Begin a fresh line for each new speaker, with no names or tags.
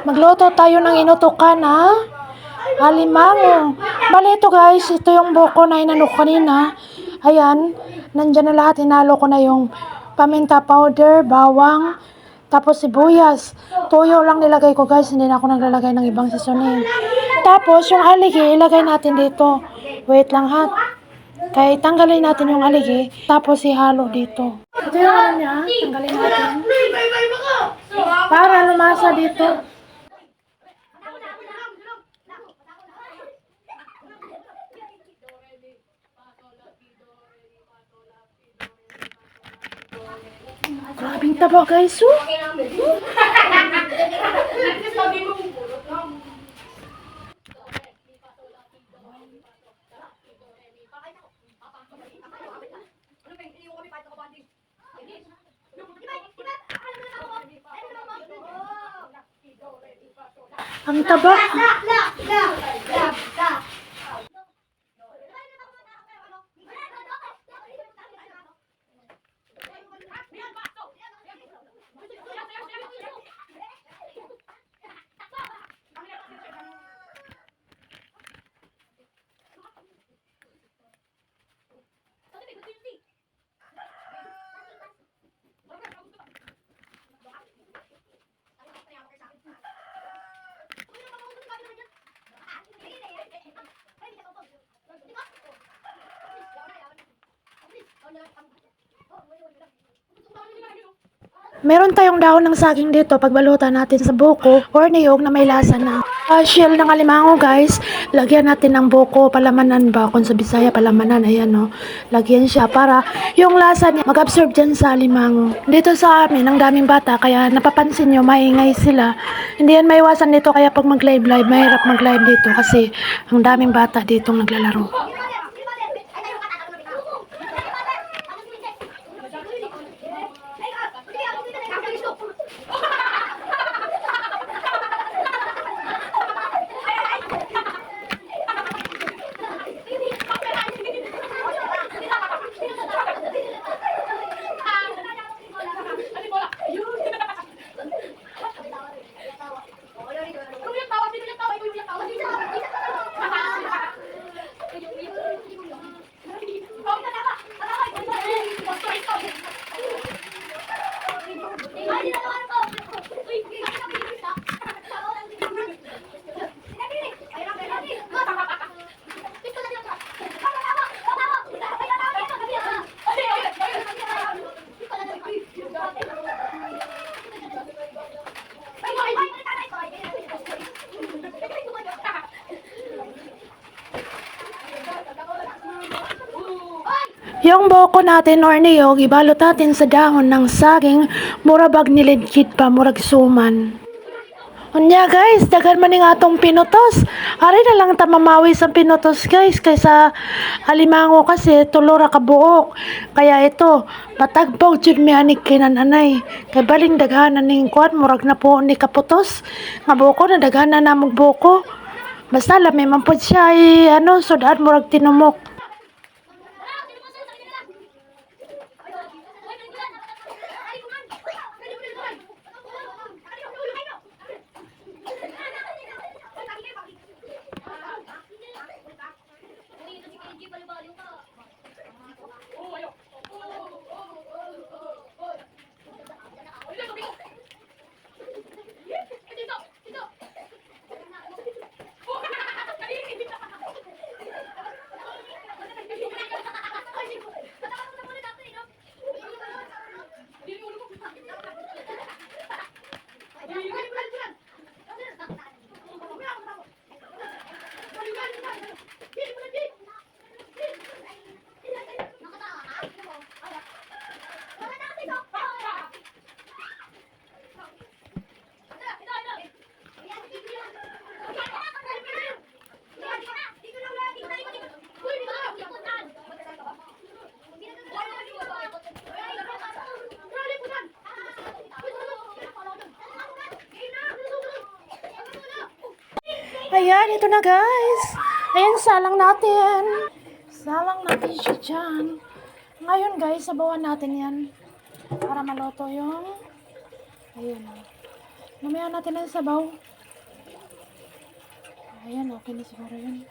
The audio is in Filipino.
Magluto tayo ng inutukan na alimango. Bali ito guys, ito yung buko na inano ko kanina. Ayan, nandyan na lahat. Hinalo ko na yung paminta powder, bawang, tapos sibuyas. Toyo lang nilagay ko guys, hindi na ako naglalagay ng ibang seasoning. Tapos yung aligi, ilagay natin dito. Wait lang ha. Kaya tanggalin natin yung aligi, tapos ihalo dito. Ito yung ano niya, tanggalin natin. Para lumasa dito. Grabing taba guys, oh. Ang taba. Meron tayong dahon ng saging dito, pagbalutan natin sa buko or niyog na may lasa na. Shell ng alimango guys, lagyan natin ng buko, palamanan ba? Kung sa Bisaya, palamanan, ayan no. Lagyan siya para yung lasa niya mag-absorb dyan sa alimango. Dito sa amin, ang daming bata, kaya napapansin nyo, maingay sila. Hindi yan maiwasan dito, kaya pag mag-live, mahirap mag-live dito kasi ang daming bata dito naglalaro. Yung buko natin or niyog, ibalot natin sa dahon ng saging, murabag nilidkit pa, murag suman. Unya guys, daghan man nga atong pinutos. Ari na lang ta mamawi sa pinutos guys, kaysa alimango kasi tulora ka buok. Kaya ito, patagbog jud mi ani kinananay. Kay baling daghanan ning kuan, murag na po ni kaputos. Nga buko na daghanan na mong buko. Basta lami man pud siya ay ano, sudan murag tinumok. Ayan, ito na guys. Ayan, salang natin. Salang natin siya dyan. Ngayon guys, sabawan natin yan. Para maluto yung... Ayan. Mamaya natin ang sabaw. Ayan, okay na siguro yun.